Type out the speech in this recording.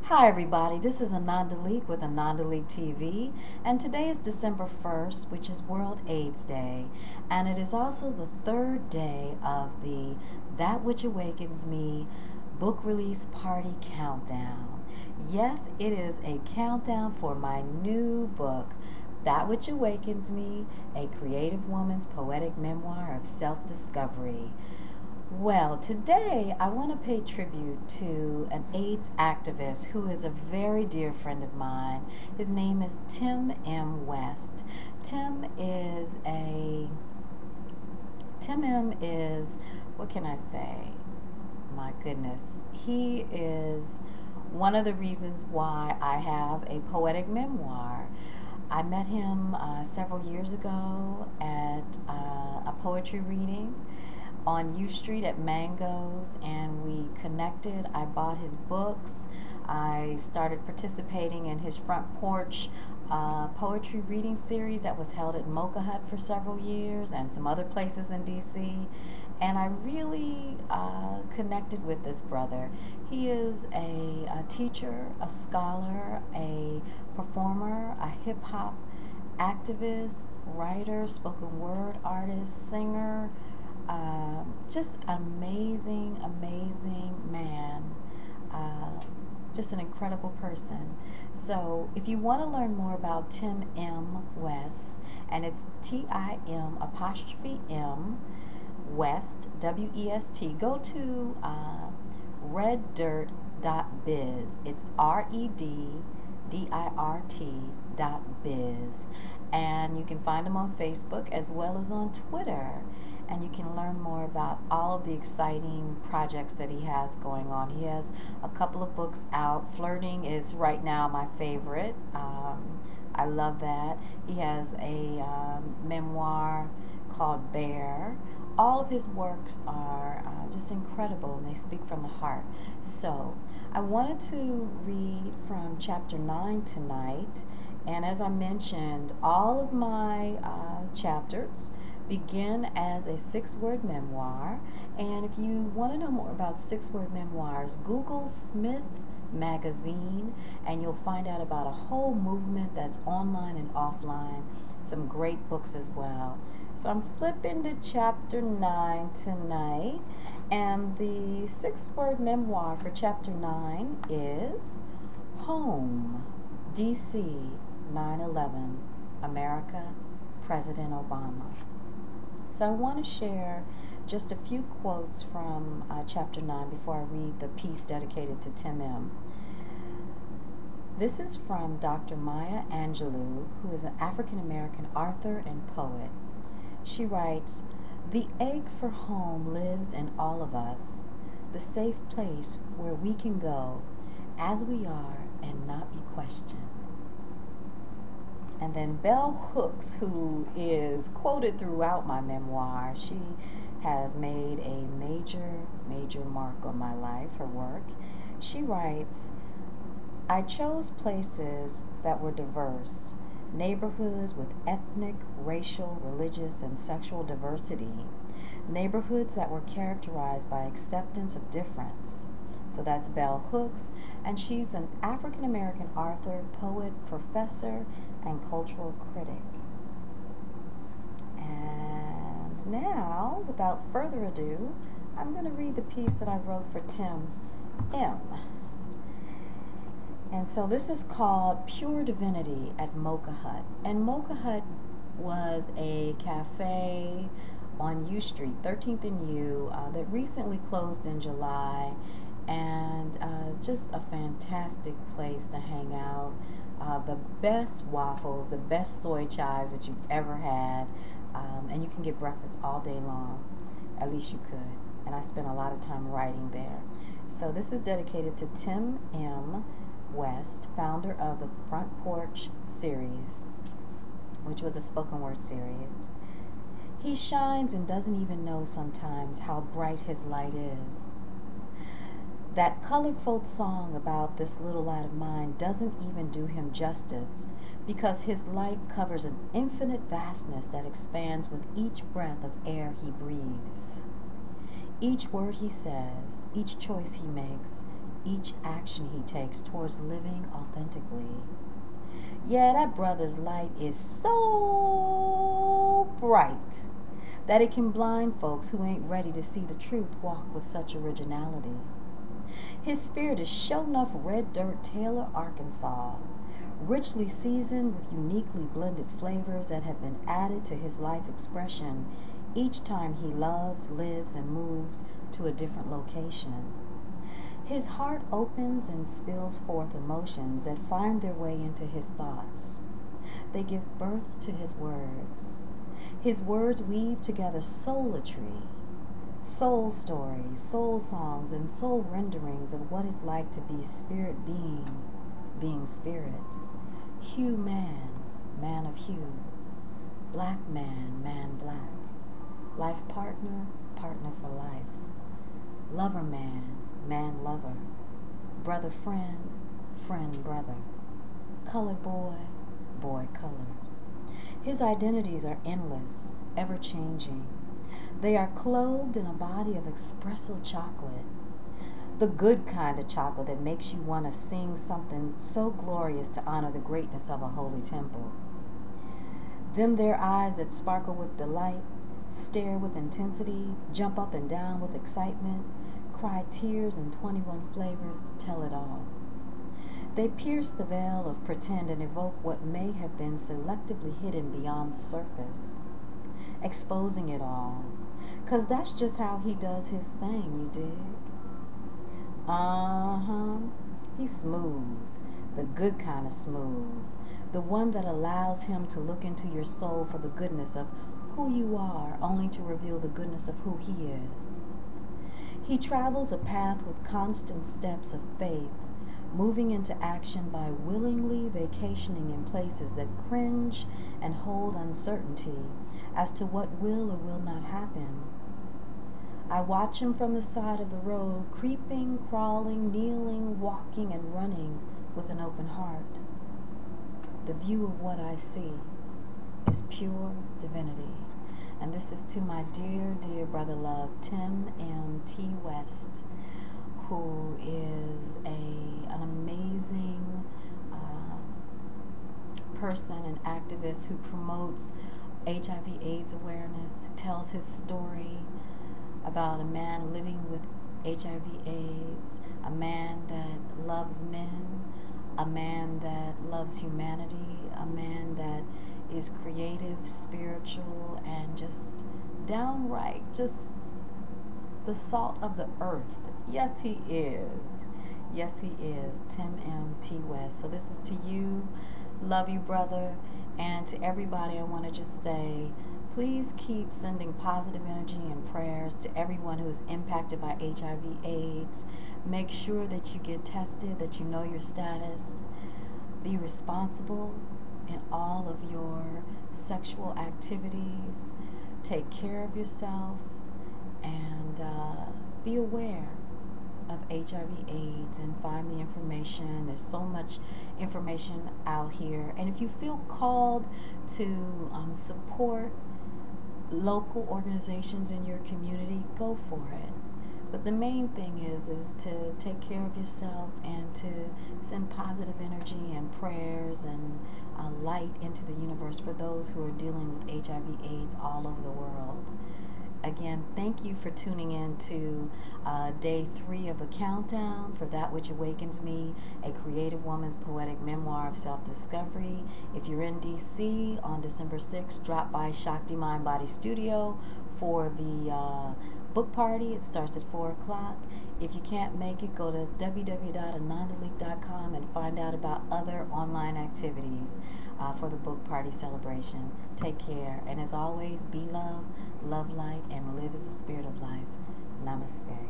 Hi everybody, this is Ananda Leeke with Ananda Leeke TV, and today is December 1st, which is World AIDS Day, and it is also the third day of the That Which Awakens Me book release party countdown. Yes, it is a countdown for my new book, That Which Awakens Me, a creative woman's poetic memoir of self-discovery. Well, today I want to pay tribute to an AIDS activist who is a very dear friend of mine. His name is Tim M. West. Tim M is, what can I say? My goodness. He is one of the reasons why I have a poetic memoir. I met him several years ago at a poetry reading on U Street at Mango's, and we connected. I bought his books. I started participating in his front porch poetry reading series that was held at Mocha Hut for several years and some other places in DC. And I really connected with this brother. He is a teacher, a scholar, a performer, a hip-hop activist, writer, spoken word artist, singer, just amazing man, just an incredible person. So if you want to learn more about Tim M. West, and it's Tim''M West, W-E-S-T, go to reddirt.biz. It's reddirt.biz, and you can find him on Facebook as well as on Twitter. And you can learn more about all of the exciting projects that he has going on. He has a couple of books out. Flirting is right now my favorite. I love that. He has a memoir called Bear. All of his works are just incredible, and they speak from the heart. So I wanted to read from chapter 9 tonight. And as I mentioned, all of my chapters begin as a 6-word memoir. And if you want to know more about 6-word memoirs, Google Smith Magazine, and you'll find out about a whole movement that's online and offline. Some great books as well. So I'm flipping to chapter 9 tonight, and the 6-word memoir for chapter 9 is Home, DC, 9/11, America, President Obama. So I want to share just a few quotes from chapter 9 before I read the piece dedicated to Tim M. This is from Dr. Maya Angelou, who is an African-American author and poet. She writes, "The ache for home lives in all of us, the safe place where we can go as we are and not be questioned." And then Bell Hooks, who is quoted throughout my memoir, she has made a major mark on my life, her work. She writes, "I chose places that were diverse, neighborhoods with ethnic, racial, religious, and sexual diversity, neighborhoods that were characterized by acceptance of difference." So that's Bell Hooks, and she's an African-American author, poet, professor, and cultural critic. And now, without further ado, I'm going to read the piece that I wrote for Tim M. And so this is called Pure Divinity at Mocha Hut. And Mocha Hut was a cafe on U Street, 13th and U, that recently closed in July, and just a fantastic place to hang out. The best waffles, the best soy chives that you've ever had, and you can get breakfast all day long. At least you could. And I spent a lot of time writing there. So this is dedicated to Tim M. West, founder of the Front Porch series, which was a spoken word series. "He shines and doesn't even know sometimes how bright his light is. That colorful song about this little light of mine doesn't even do him justice, because his light covers an infinite vastness that expands with each breath of air he breathes. Each word he says, each choice he makes, each action he takes towards living authentically. Yeah, that brother's light is so bright that it can blind folks who ain't ready to see the truth walk with such originality. His spirit is show enough red dirt Taylor, Arkansas, richly seasoned with uniquely blended flavors that have been added to his life expression each time he loves, lives, and moves to a different location. His heart opens and spills forth emotions that find their way into his thoughts. They give birth to his words. His words weave together soulatry, soul stories, soul songs, and soul renderings of what it's like to be spirit being spirit. Hue man, man of hue. Black man, man black. Life partner, partner for life. Lover man, man lover. Brother friend, friend brother. Color boy, boy color. His identities are endless, ever-changing. They are clothed in a body of espresso chocolate, the good kind of chocolate that makes you want to sing something so glorious to honor the greatness of a holy temple. Them their eyes that sparkle with delight, stare with intensity, jump up and down with excitement, cry tears in 21 flavors, tell it all. They pierce the veil of pretend and evoke what may have been selectively hidden beyond the surface, exposing it all. 'Cause that's just how he does his thing, you dig? He's smooth, the good kind of smooth, the one that allows him to look into your soul for the goodness of who you are, only to reveal the goodness of who he is. He travels a path with constant steps of faith, moving into action by willingly vacationing in places that cringe and hold uncertainty as to what will or will not happen. I watch him from the side of the road, creeping, crawling, kneeling, walking, and running with an open heart. The view of what I see is pure divinity. And this is to my dear, dear brother love, Tim M.T. West, who is an amazing person and activist who promotes HIV/AIDS awareness, tells his story about a man living with HIV/AIDS, a man that loves men, a man that loves humanity, a man that is creative, spiritual, and just downright just the salt of the earth. Yes, he is. Yes, he is. Tim M.T. West. So this is to you. Love you, brother. And to everybody, I want to just say, please keep sending positive energy and prayers to everyone who is impacted by HIV/AIDS. Make sure that you get tested, that you know your status. Be responsible in all of your sexual activities. Take care of yourself and be aware of HIV/AIDS and find the information. There's so much information out here. And if you feel called to support local organizations in your community, go for it. But the main thing is to take care of yourself and to send positive energy and prayers and light into the universe for those who are dealing with HIV/AIDS all over the world. Again, thank you for tuning in to day 3 of the countdown for That Which Awakens Me, a creative woman's poetic memoir of self-discovery. If you're in DC on December 6th, drop by Shakti Mind Body Studio for the book party. It starts at 4 o'clock. If you can't make it, go to www.anandaleeke.com and find out about other online activities for the book party celebration. Take care. And as always, be love, love light, and live as a spirit of life. Namaste.